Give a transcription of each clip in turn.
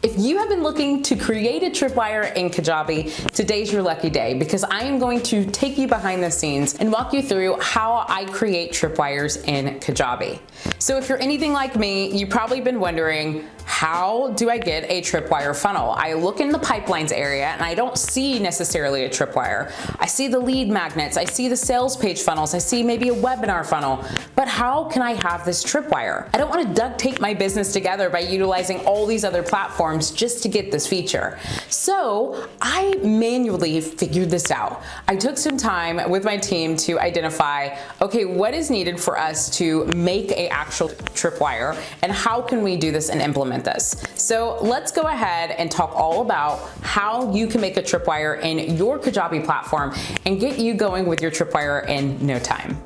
If you have been looking to create a tripwire in Kajabi, today's your lucky day because I am going to take you behind the scenes and walk you through how I create tripwires in Kajabi. So if you're anything like me, you've probably been wondering, how do I get a tripwire funnel? I look in the pipelines area and I don't see necessarily a tripwire. I see the lead magnets, I see the sales page funnels, I see maybe a webinar funnel, but how can I have this tripwire? I don't want to duct tape my business together by utilizing all these other platforms just to get this feature. So I manually figured this out. I took some time with my team to identify, okay, what is needed for us to make an actual tripwire and how can we do this and implement this? So let's go ahead and talk all about how you can make a tripwire in your Kajabi platform and get you going with your tripwire in no time.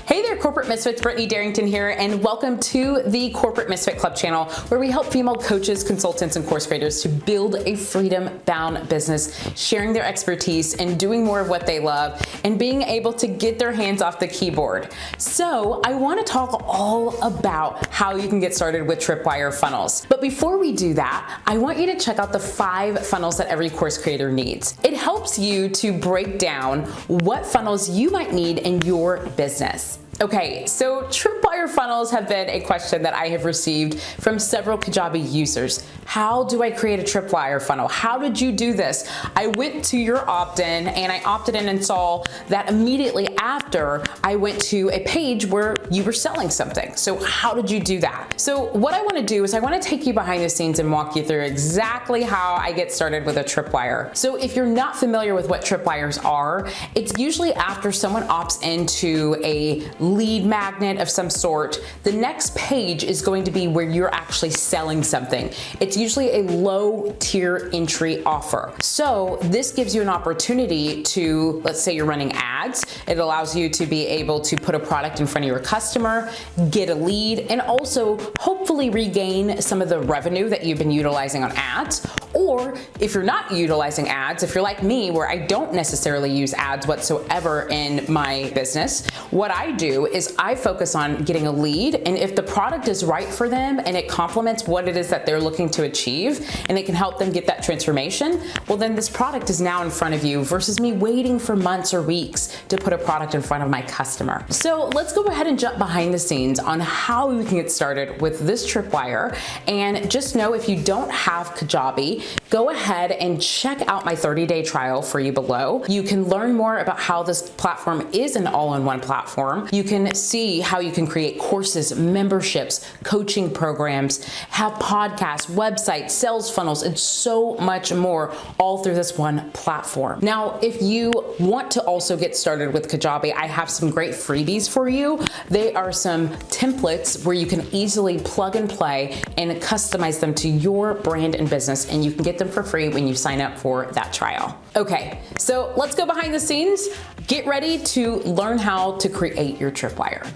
Hey there, Corporate Misfits, Brittany Darrington here, and welcome to the Corporate Misfit Club channel, where we help female coaches, consultants, and course creators to build a freedom-bound business, sharing their expertise and doing more of what they love, and being able to get their hands off the keyboard. So I want to talk all about how you can get started with tripwire funnels. But before we do that, I want you to check out the 5 funnels that every course creator needs. It helps you to break down what funnels you might need in your business. Okay, so tripwire funnels have been a question that I have received from several Kajabi users. How do I create a tripwire funnel? How did you do this? I went to your opt-in and I opted in and saw that immediately after I went to a page where you were selling something. So how did you do that? So what I want to do is I want to take you behind the scenes and walk you through exactly how I get started with a tripwire. So if you're not familiar with what tripwires are, it's usually after someone opts into a lead magnet of some sort, the next page is going to be where you're actually selling something. It's usually a low tier entry offer. So this gives you an opportunity to, let's say you're running ads, it allows you to be able to put a product in front of your customer, get a lead, and also hopefully regain some of the revenue that you've been utilizing on ads. Or if you're not utilizing ads, if you're like me, where I don't necessarily use ads whatsoever in my business, what I do is I focus on getting a lead, and if the product is right for them and it complements what it is that they're looking to achieve and it can help them get that transformation, well then this product is now in front of you versus me waiting for months or weeks to put a product in front of my customer. So let's go ahead and jump behind the scenes on how you can get started with this tripwire. And just know, if you don't have Kajabi, go ahead and check out my 30-day trial for you below. You can learn more about how this platform is an all-in-one platform. You can see how you can create courses, memberships, coaching programs, have podcasts, websites, sales funnels, and so much more, all through this one platform. Now, if you want to also get started with Kajabi, I have some great freebies for you. They are some templates where you can easily plug and play and customize them to your brand and business, and you can get them for free when you sign up for that trial. Okay, so let's go behind the scenes. Get ready to learn how to create your tripwire.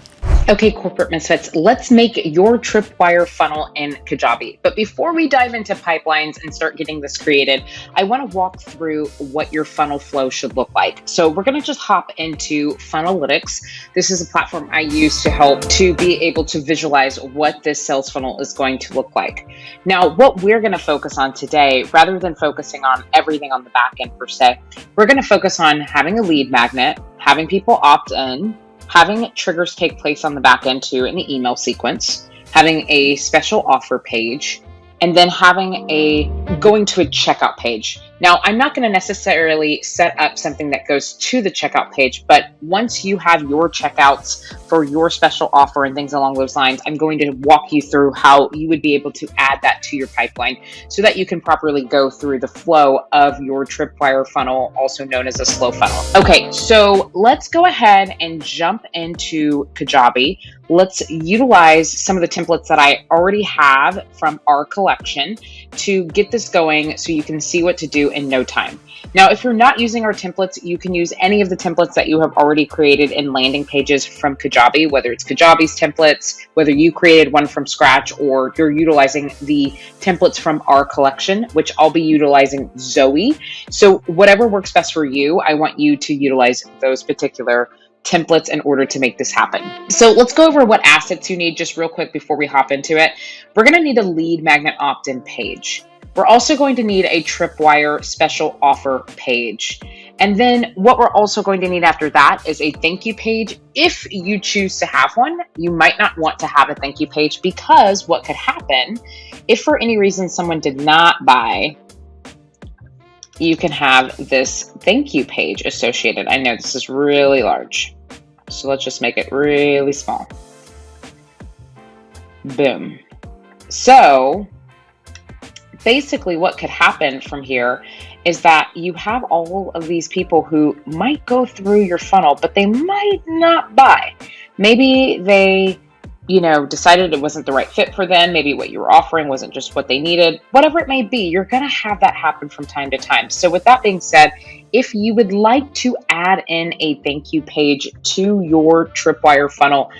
Okay, Corporate Misfits, let's make your tripwire funnel in Kajabi. But before we dive into pipelines and start getting this created, I want to walk through what your funnel flow should look like. So we're going to just hop into Funnelytics. This is a platform I use to help to be able to visualize what this sales funnel is going to look like. Now, what we're going to focus on today, rather than focusing on everything on the back end per se, we're going to focus on having a lead magnet, having people opt in, having triggers take place on the back end to an email sequence, having a special offer page, and then going to a checkout page. Now, I'm not going to necessarily set up something that goes to the checkout page, but once you have your checkouts for your special offer and things along those lines, I'm going to walk you through how you would be able to add that to your pipeline so that you can properly go through the flow of your tripwire funnel, also known as a slow funnel. Okay, so let's go ahead and jump into Kajabi. Let's utilize some of the templates that I already have from our collection to get this going so you can see what to do in no time. Now, if you're not using our templates, you can use any of the templates that you have already created in landing pages from Kajabi, whether it's Kajabi's templates, whether you created one from scratch, or you're utilizing the templates from our collection, which I'll be utilizing Zoe. So whatever works best for you, I want you to utilize those particular templates in order to make this happen. So let's go over what assets you need just real quick before we hop into it. We're going to need a lead magnet opt-in page. We're also going to need a Tripwire special offer page. And then what we're also going to need after that is a thank you page. If you choose to have one, you might not want to have a thank you page, because what could happen if for any reason someone did not buy, you can have this thank you page associated. I know this is really large, so let's just make it really small. Boom. So basically what could happen from here is that you have all of these people who might go through your funnel, but they might not buy. Maybe they, decided it wasn't the right fit for them. Maybe what you were offering wasn't just what they needed. Whatever it may be, you're going to have that happen from time to time. So with that being said, if you would like to add in a thank you page to your Tripwire funnel,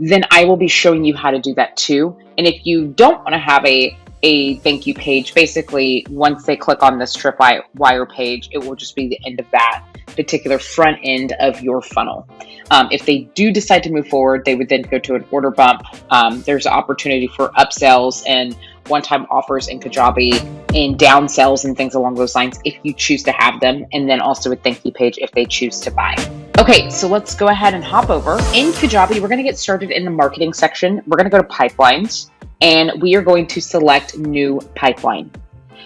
then I will be showing you how to do that too. And if you don't want to have a thank you page, basically once they click on this Tripwire page, it will just be the end of that particular front end of your funnel. If they do decide to move forward, they would then go to an order bump. There's an opportunity for upsells and one-time offers in Kajabi and downsells and things along those lines if you choose to have them, and then also a thank you page if they choose to buy. Okay, so let's go ahead and hop over. In Kajabi, we're going to get started in the marketing section. We're going to go to pipelines, and we are going to select new pipeline.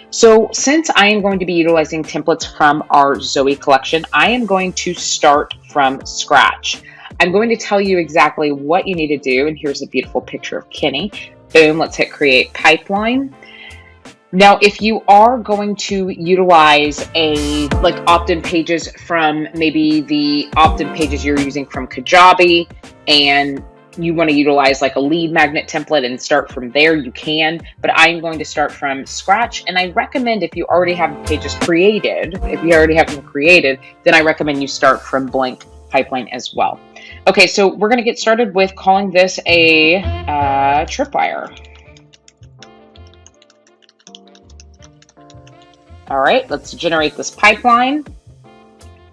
So since I am going to be utilizing templates from our Zoe collection, I am going to start from scratch. I'm going to tell you exactly what you need to do. And here's a beautiful picture of Kenny. Boom, let's hit create pipeline. Now, if you are going to utilize opt-in pages from maybe the opt-in pages you're using from Kajabi, and you want to utilize like a lead magnet template and start from there, you can, but I'm going to start from scratch. And I recommend if you already have pages created, then I recommend you start from blank pipeline as well. Okay, so we're going to get started with calling this a Tripwire. All right, let's generate this pipeline.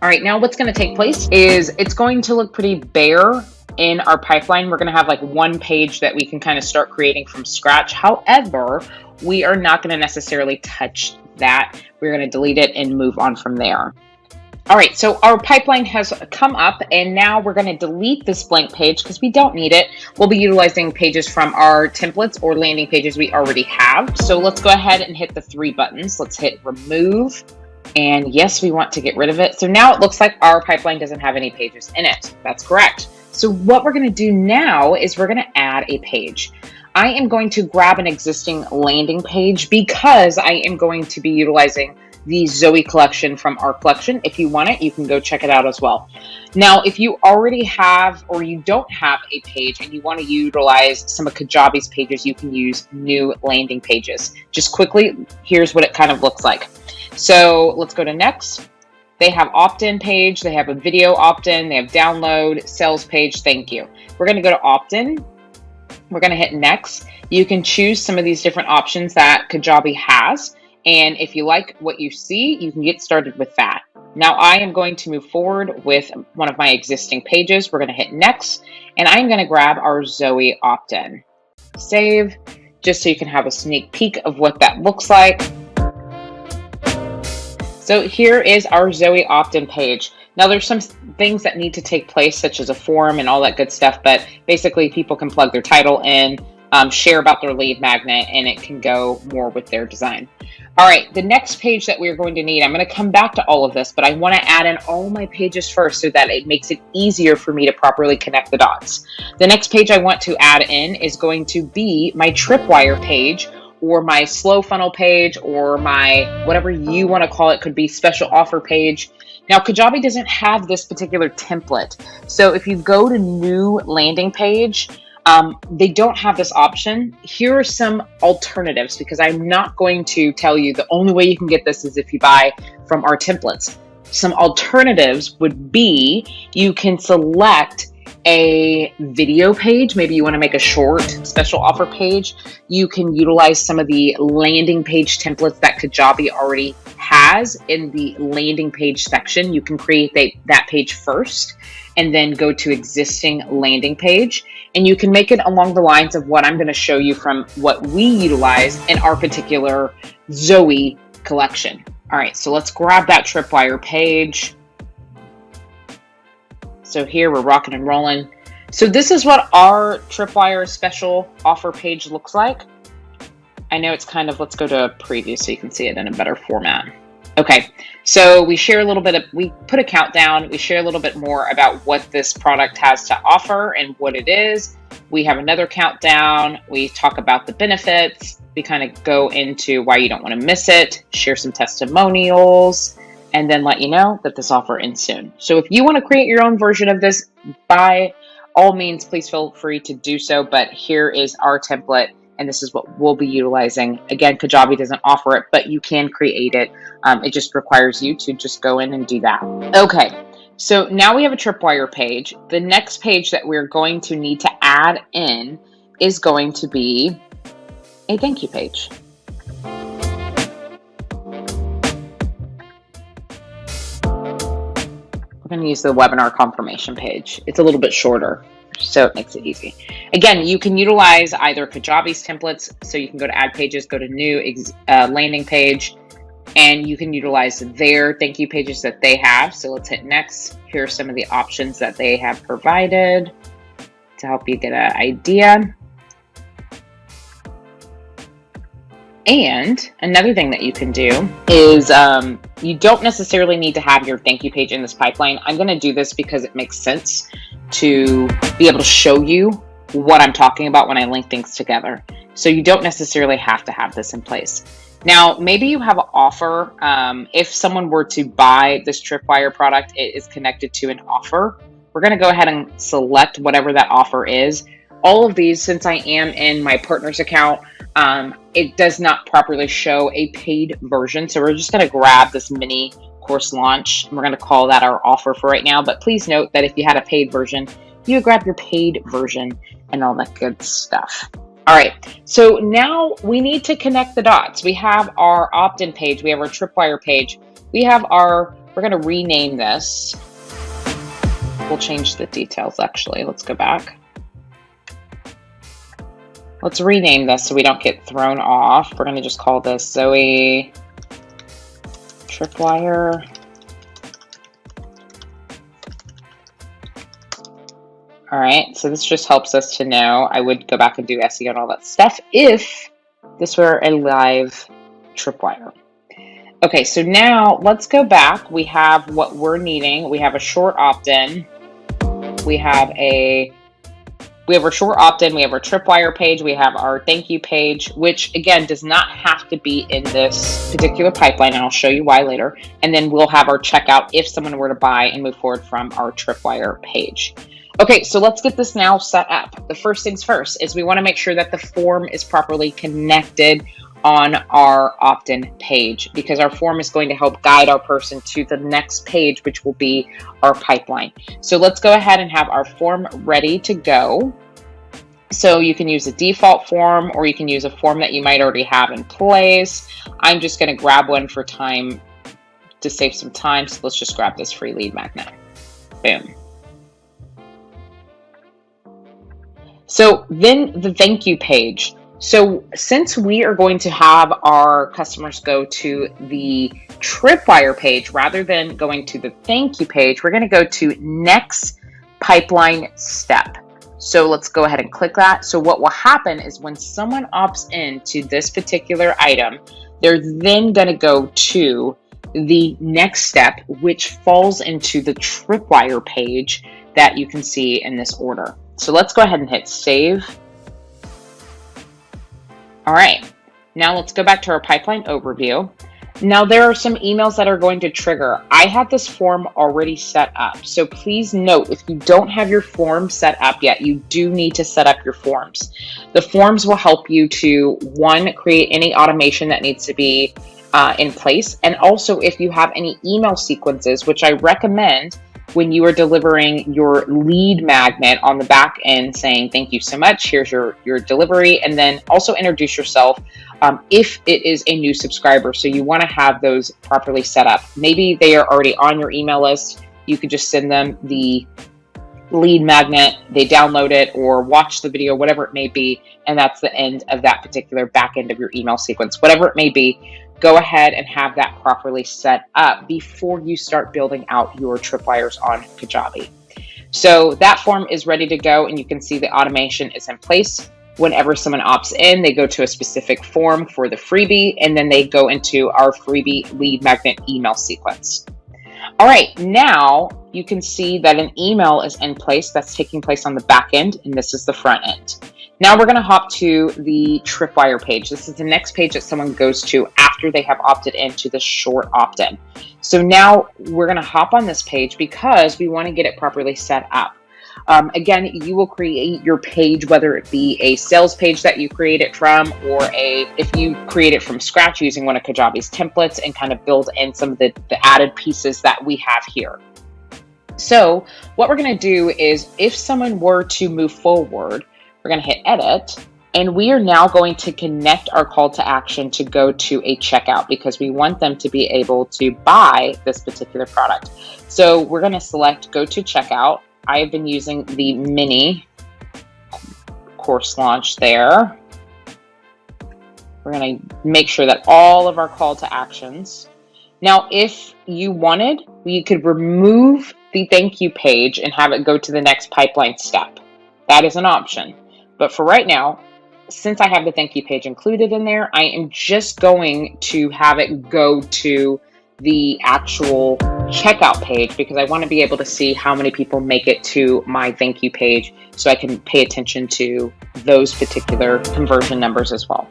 All right, now what's going to take place is it's going to look pretty bare in our pipeline. We're going to have like one page that we can kind of start creating from scratch. However, we are not going to necessarily touch that. We're going to delete it and move on from there. All right, so our pipeline has come up, and now we're going to delete this blank page because we don't need it. We'll be utilizing pages from our templates or landing pages we already have. So let's go ahead and hit the 3 buttons. Let's hit remove. And yes, we want to get rid of it. So now it looks like our pipeline doesn't have any pages in it. That's correct. So what we're going to do now is we're going to add a page. I am going to grab an existing landing page because I am going to be utilizing the Zoe collection from our collection. If you want it, you can go check it out as well. Now, if you already have or you don't have a page and you want to utilize some of Kajabi's pages, you can use new landing pages. Just quickly, here's what it kind of looks like. So let's go to next. They have opt-in page, they have a video opt-in, they have download, sales page, thank you. We're going to go to opt-in. We're going to hit next. You can choose some of these different options that Kajabi has. And if you like what you see, you can get started with that. Now I am going to move forward with one of my existing pages. We're going to hit next, and I'm going to grab our Zoe opt-in. Save, just so you can have a sneak peek of what that looks like. So here is our Zoe opt-in page. Now there's some things that need to take place, such as a form and all that good stuff, but basically people can plug their title in, share about their lead magnet, and it can go more with their design. All right, the next page that we're going to need, I'm going to come back to all of this, but I want to add in all my pages first so that it makes it easier for me to properly connect the dots. The next page I want to add in is going to be my Tripwire page, or my slow funnel page, or my whatever you want to call it, could be special offer page. Now, Kajabi doesn't have this particular template. So if you go to new landing page, they don't have this option. Here are some alternatives, because I'm not going to tell you the only way you can get this is if you buy from our templates. Some alternatives would be you can select a video page, maybe you want to make a short special offer page, you can utilize some of the landing page templates that Kajabi already has in the landing page section. You can create that page first and then go to existing landing page. And you can make it along the lines of what I'm going to show you from what we utilize in our particular Zoe collection. All right, so let's grab that Tripwire page. So here we're rocking and rolling. So this is what our Tripwire special offer page looks like. I know it's kind of, let's go to preview so you can see it in a better format. Okay, so we share a little bit of, we put a countdown, we share a little bit more about what this product has to offer and what it is. We have another countdown, we talk about the benefits, we kind of go into why you don't want to miss it, share some testimonials, and then let you know that this offer ends soon. So if you want to create your own version of this, by all means, please feel free to do so. But here is our template, and this is what we'll be utilizing. Again, Kajabi doesn't offer it, but you can create it. It just requires you to just go in and do that. Okay, so now we have a Tripwire page. The next page that we're going to need to add in is going to be a thank you page. We're going to use the webinar confirmation page. It's a little bit shorter, so it makes it easy. Again, you can utilize either Kajabi's templates, so you can go to add pages, go to new landing page, and you can utilize their thank you pages that they have. So let's hit next. Here are some of the options that they have provided to help you get an idea. And another thing that you can do is you don't necessarily need to have your thank you page in this pipeline. I'm going to do this because it makes sense to be able to show you what I'm talking about when I link things together. So you don't necessarily have to have this in place. Now, maybe you have an offer. If someone were to buy this Tripwire product, it is connected to an offer. We're going to go ahead and select whatever that offer is. All of these, since I am in my partner's account, it does not properly show a paid version. So we're just going to grab this mini course launch. We're going to call that our offer for right now. But please note that if you had a paid version, you would grab your paid version and all that good stuff. All right, so now we need to connect the dots. We have our opt-in page. We have our Tripwire page. We have our, we're going to rename this. We'll change the details actually. Let's go back. Let's rename this so we don't get thrown off. We're going to just call this Zoe Tripwire. All right, so this just helps us to know. I would go back and do SEO and all that stuff if this were a live Tripwire. Okay, so now let's go back. We have what we're needing. We have a short opt-in. We have our short opt-in, we have our Tripwire page, we have our thank you page, which again does not have to be in this particular pipeline, and I'll show you why later. And then we'll have our checkout if someone were to buy and move forward from our Tripwire page. Okay, so let's get this now set up. The first things first is we want to make sure that the form is properly connected on our opt-in page, because our form is going to help guide our person to the next page, which will be our pipeline. So let's go ahead and have our form ready to go. So you can use a default form, or you can use a form that you might already have in place. I'm just going to grab one for time to save some time. So let's just grab this free lead magnet. Boom. So then the thank you page. So since we are going to have our customers go to the Tripwire page rather than going to the thank you page, we're going to go to next pipeline step. So let's go ahead and click that. So what will happen is when someone opts in to this particular item, they're then going to go to the next step, which falls into the Tripwire page that you can see in this order. So let's go ahead and hit save. All right, now let's go back to our pipeline overview. Now there are some emails that are going to trigger. I have this form already set up. So please note, if you don't have your form set up yet, you do need to set up your forms. The forms will help you to, one, create any automation that needs to be in place. And also if you have any email sequences, which I recommend when you are delivering your lead magnet on the back end saying, thank you so much, here's your delivery, and then also introduce yourself if it is a new subscriber. So you want to have those properly set up. Maybe they are already on your email list. You could just send them the lead magnet, they download it or watch the video, whatever it may be, and that's the end of that particular back end of your email sequence. Whatever it may be, go ahead and have that properly set up before you start building out your tripwires on Kajabi. So that form is ready to go, and you can see the automation is in place. Whenever someone opts in, they go to a specific form for the freebie, and then they go into our freebie lead magnet email sequence. All right, now you can see that an email is in place that's taking place on the back end, and this is the front end. Now we're going to hop to the Tripwire page. This is the next page that someone goes to after they have opted into the short opt-in. So now we're going to hop on this page because we want to get it properly set up. Again, you will create your page, whether it be a sales page that you create it from, or if you create it from scratch using one of Kajabi's templates and kind of build in some of the added pieces that we have here. So what we're going to do is, if someone were to move forward, we're going to hit edit, and we are now going to connect our call to action to go to a checkout because we want them to be able to buy this particular product. So we're going to select go to checkout. I have been using the mini course launch there. We're going to make sure that all of our call to actions. Now, if you wanted, we could remove the thank you page and have it go to the next pipeline step. That is an option. But for right now, since I have the thank you page included in there, I am just going to have it go to the actual checkout page because I want to be able to see how many people make it to my thank you page so I can pay attention to those particular conversion numbers as well.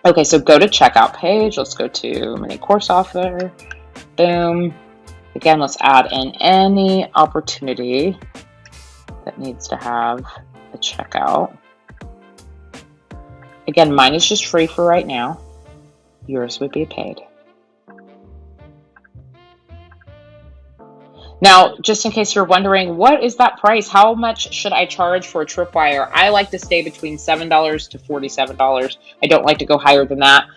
Okay, so go to checkout page. Let's go to mini course offer. Boom. Again, let's add in any opportunity that needs to have a checkout. Again, mine is just free for right now. Yours would be paid. Now, just in case you're wondering, what is that price? How much should I charge for a Tripwire? I like to stay between $7 to $47. I don't like to go higher than that.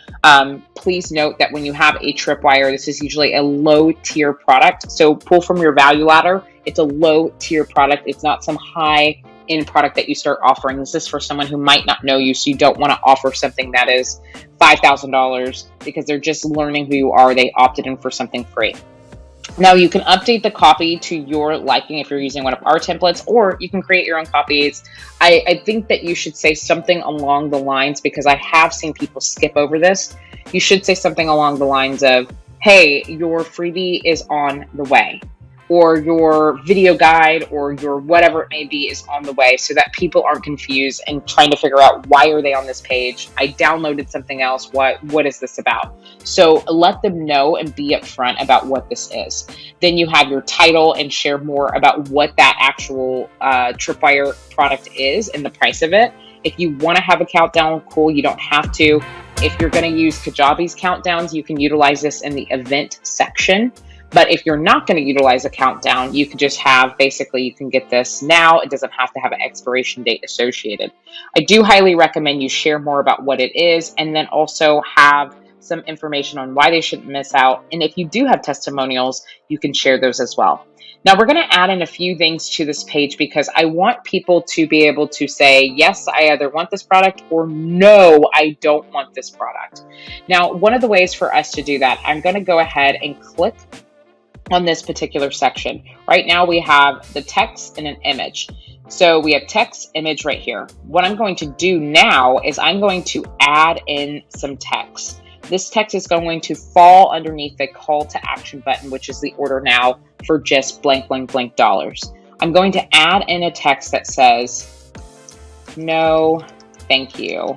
Please note that when you have a Tripwire, this is usually a low tier product. So pull from your value ladder. It's a low tier product. It's not some high end product that you start offering. This is for someone who might not know you, so you don't want to offer something that is $5,000 because they're just learning who you are. They opted in for something free. Now you can update the copy to your liking if you're using one of our templates, or you can create your own copies. I think that you should say something along the lines, because I have seen people skip over this. You should say something along the lines of, hey, your freebie is on the way, or your video guide, or your whatever it may be is on the way, so that people aren't confused and trying to figure out, why are they on this page? I downloaded something else. What is this about? So let them know and be upfront about what this is. Then you have your title and share more about what that actual Tripwire product is and the price of it. If you want to have a countdown, cool, you don't have to. If you're going to use Kajabi's countdowns, you can utilize this in the event section. But if you're not going to utilize a countdown, you can just have, basically, you can get this now. It doesn't have to have an expiration date associated. I do highly recommend you share more about what it is, and then also have some information on why they shouldn't miss out. And if you do have testimonials, you can share those as well. Now we're going to add in a few things to this page because I want people to be able to say, yes, I either want this product, or no, I don't want this product. Now, one of the ways for us to do that, I'm going to go ahead and click on this particular section. Right now we have the text and an image. So we have text, image right here. What I'm going to do now is I'm going to add in some text. This text is going to fall underneath the call to action button, which is the order now for just blank, blank, blank dollars. I'm going to add in a text that says, no, thank you.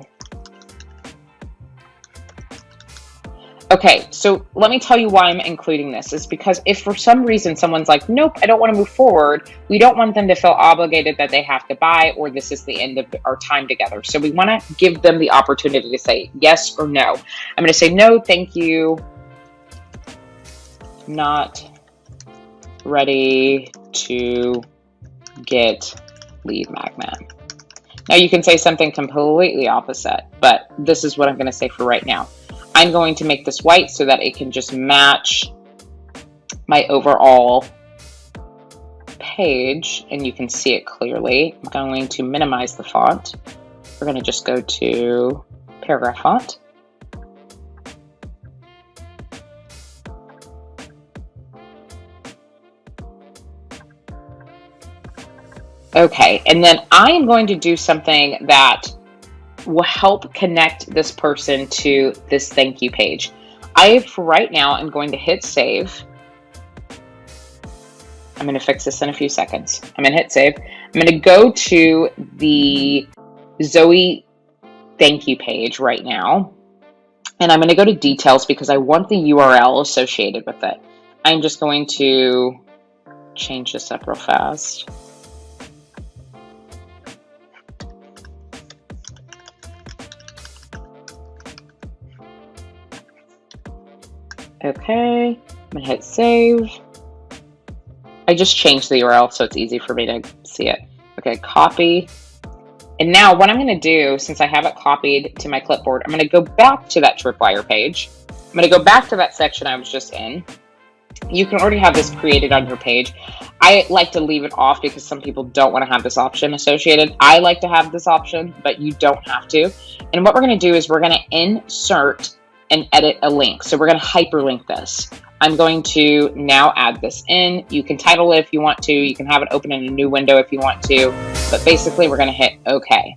Okay, so let me tell you why I'm including this. Is because if for some reason someone's like, nope, I don't want to move forward, we don't want them to feel obligated that they have to buy, or this is the end of our time together. So we want to give them the opportunity to say yes or no. I'm going to say, no, thank you, not ready to get lead magnet. Now you can say something completely opposite, but this is what I'm going to say for right now. I'm going to make this white so that it can just match my overall page and you can see it clearly. I'm going to minimize the font. We're going to just go to paragraph font. Okay, and then I am going to do something that will help connect this person to this thank you page. For right now, I'm going to hit save. I'm going to fix this in a few seconds. I'm going to hit save. I'm going to go to the Zoe thank you page right now. And I'm going to go to details because I want the URL associated with it. I'm just going to change this up real fast. Okay, I'm going to hit save. I just changed the URL so it's easy for me to see it. Okay, copy. And now what I'm going to do, since I have it copied to my clipboard, I'm going to go back to that Tripwire page. I'm going to go back to that section I was just in. You can already have this created on your page. I like to leave it off because some people don't want to have this option associated. I like to have this option, but you don't have to. And what we're going to do is we're going to insert and edit a link. So we're going to hyperlink this. I'm going to now add this in. You can title it if you want to. You can have it open in a new window if you want to. But basically, we're going to hit OK.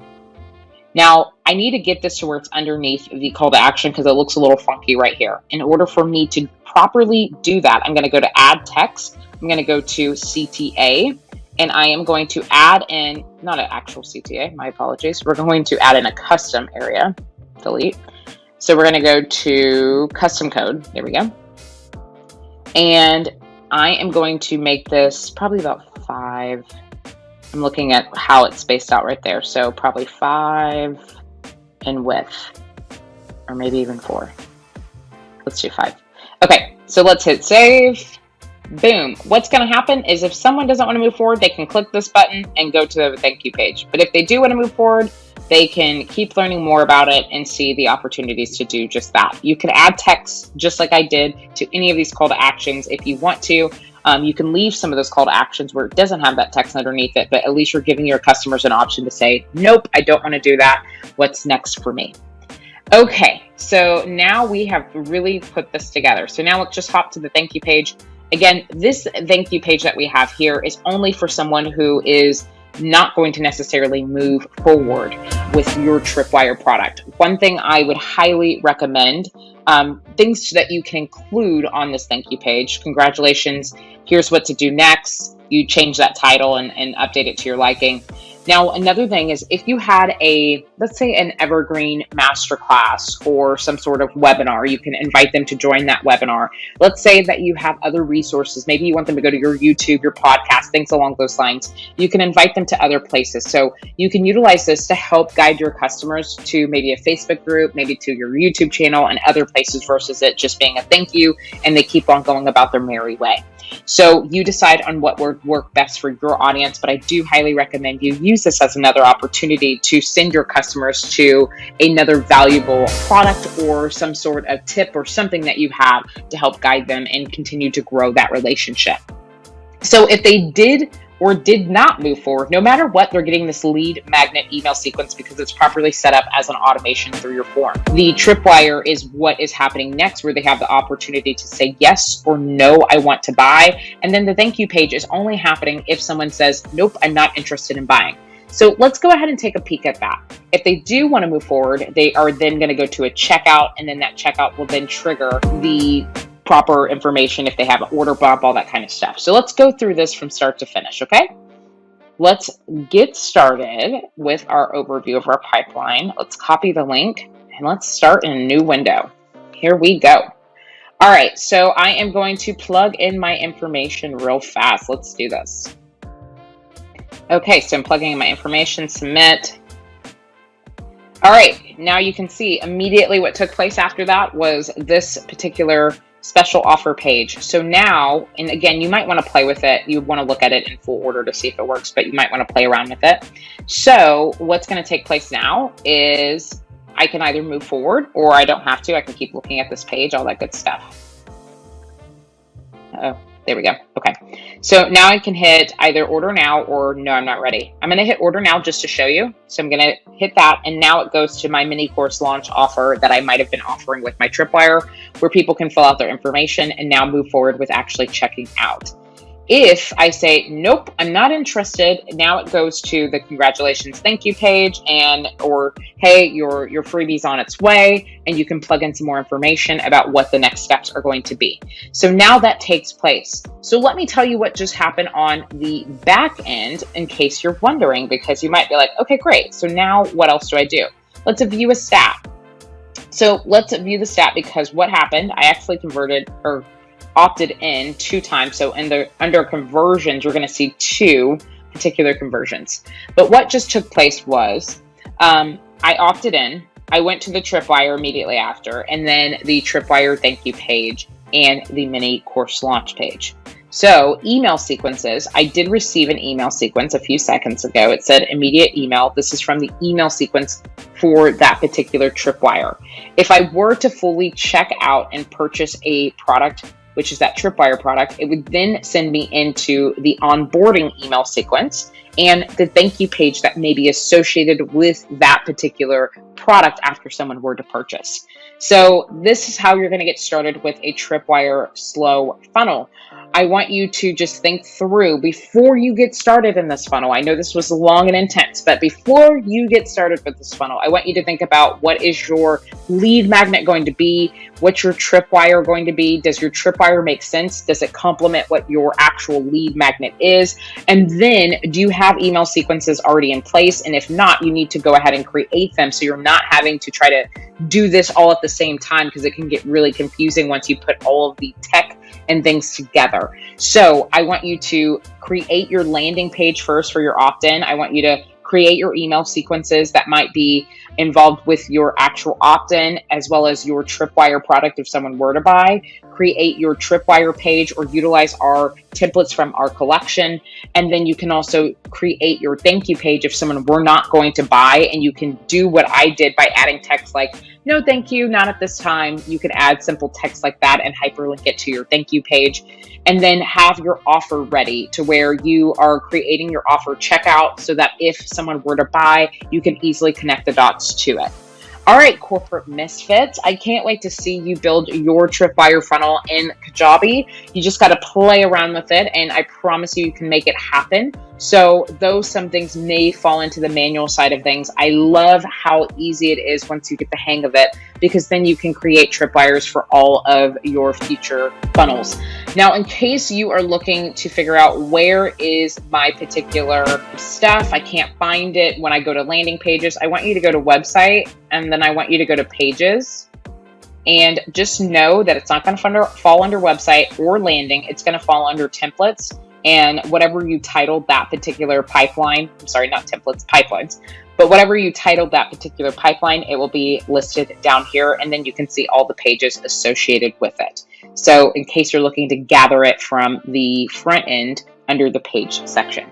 Now, I need to get this to where it's underneath the call to action because it looks a little funky right here. In order for me to properly do that, I'm going to go to Add Text. I'm going to go to CTA. And I am going to add in, not an actual CTA, my apologies. We're going to add in a custom area. Delete. So we're going to go to custom code. There we go. And I am going to make this probably about 5. I'm looking at how it's spaced out right there. So probably 5 in width, or maybe even 4. Let's do 5. Okay, so let's hit save. Boom. What's going to happen is if someone doesn't want to move forward, they can click this button and go to the thank you page. But if they do want to move forward, they can keep learning more about it and see the opportunities to do just that. You can add text just like I did to any of these call to actions if you want to. You can leave some of those call to actions where it doesn't have that text underneath it, but at least you're giving your customers an option to say, nope, I don't want to do that. What's next for me? Okay, so now we have really put this together. So now let's just hop to the thank you page. Again, this thank you page that we have here is only for someone who is not going to necessarily move forward with your Tripwire product. One thing I would highly recommend, things that you can include on this thank you page. Congratulations, here's what to do next. You change that title and update it to your liking. Now, another thing is if you had let's say an evergreen masterclass or some sort of webinar, you can invite them to join that webinar. Let's say that you have other resources. Maybe you want them to go to your YouTube, your podcast, things along those lines. You can invite them to other places. So you can utilize this to help guide your customers to maybe a Facebook group, maybe to your YouTube channel and other places versus it just being a thank you and they keep on going about their merry way. So you decide on what would work best for your audience, but I do highly recommend you use this as another opportunity to send your customers to another valuable product or some sort of tip or something that you have to help guide them and continue to grow that relationship. So if they did or did not move forward, no matter what, they're getting this lead magnet email sequence because it's properly set up as an automation through your form. The Tripwire is what is happening next, where they have the opportunity to say yes or no, I want to buy. And then the thank you page is only happening if someone says, nope, I'm not interested in buying. So let's go ahead and take a peek at that. If they do want to move forward, they are then going to go to a checkout, and then that checkout will then trigger the proper information if they have an order bump, all that kind of stuff. So let's go through this from start to finish, okay? Let's get started with our overview of our pipeline. Let's copy the link and let's start in a new window. Here we go. All right, so I am going to plug in my information real fast. Let's do this. Okay, so I'm plugging in my information, submit. All right, now you can see immediately what took place after that was this particular special offer page. So now, and again, you might want to play with it. You want to look at it in full order to see if it works, but you might want to play around with it. So what's going to take place now is I can either move forward or I don't have to. I can keep looking at this page, all that good stuff. Oh, there we go. Okay. So now I can hit either order now or no, I'm not ready. I'm going to hit order now just to show you. So I'm going to hit that. And now it goes to my mini course launch offer that I might have been offering with my Tripwire, where people can fill out their information and now move forward with actually checking out. If I say, nope, I'm not interested, now it goes to the congratulations, thank you page, or hey, your freebie's on its way, and you can plug in some more information about what the next steps are going to be. So now that takes place. So let me tell you what just happened on the back end in case you're wondering, because you might be like, okay, great. So now what else do I do? Let's view a stat. So let's view the stat, because what happened, I actually opted in 2 times. So under conversions, we're going to see 2 particular conversions. But what just took place was I opted in. I went to the Tripwire immediately after, and then the Tripwire thank you page and the mini course launch page. So email sequences, I did receive an email sequence a few seconds ago. It said immediate email. This is from the email sequence for that particular Tripwire. If I were to fully check out and purchase a product, which is that Tripwire product, it would then send me into the onboarding email sequence and the thank you page that may be associated with that particular product after someone were to purchase. So this is how you're going to get started with a Tripwire SLO funnel. I want you to just think through before you get started in this funnel. I know this was long and intense, but before you get started with this funnel, I want you to think about what is your lead magnet going to be? What's your Tripwire going to be? Does your Tripwire make sense? Does it complement what your actual lead magnet is? And then do you have email sequences already in place? And if not, you need to go ahead and create them so you're not having to try to do this all at the same time, because it can get really confusing once you put all of the tech and things together. So I want you to create your landing page first for your opt-in. I want you to create your email sequences that might be involved with your actual opt-in, as well as your Tripwire product if someone were to buy. Create your Tripwire page or utilize our templates from our collection. And then you can also create your thank you page if someone were not going to buy, and you can do what I did by adding text like, no, thank you, not at this time. You can add simple text like that and hyperlink it to your thank you page, and then have your offer ready to where you are creating your offer checkout so that if someone were to buy, you can easily connect the dots to it. All right, corporate misfits, I can't wait to see you build your Tripwire funnel in Kajabi. You just got to play around with it, and I promise you can make it happen. So though some things may fall into the manual side of things, I love how easy it is once you get the hang of it, because then you can create Tripwires for all of your future funnels. Now, in case you are looking to figure out where is my particular stuff, I can't find it when I go to landing pages, I want you to go to website, and then I want you to go to pages. And just know that it's not going to fall under website or landing. It's going to fall under templates. And whatever you titled that particular pipeline, I'm sorry, not templates, pipelines, but whatever you titled that particular pipeline, it will be listed down here, and then you can see all the pages associated with it. So in case you're looking to gather it from the front end under the page section.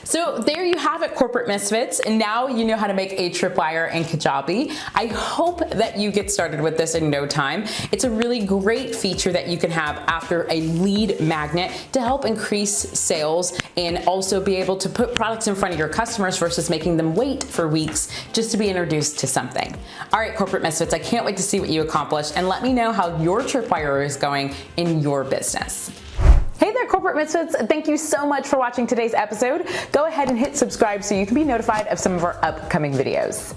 So there you have it, corporate misfits, and now you know how to make a Tripwire and Kajabi. I hope that you get started with this in no time. It's a really great feature that you can have after a lead magnet to help increase sales and also be able to put products in front of your customers versus making them wait for weeks just to be introduced to something. All right, corporate misfits, I can't wait to see what you accomplish, and let me know how your Tripwire is going in your business. Hey there, corporate misfits. Thank you so much for watching today's episode. Go ahead and hit subscribe so you can be notified of some of our upcoming videos.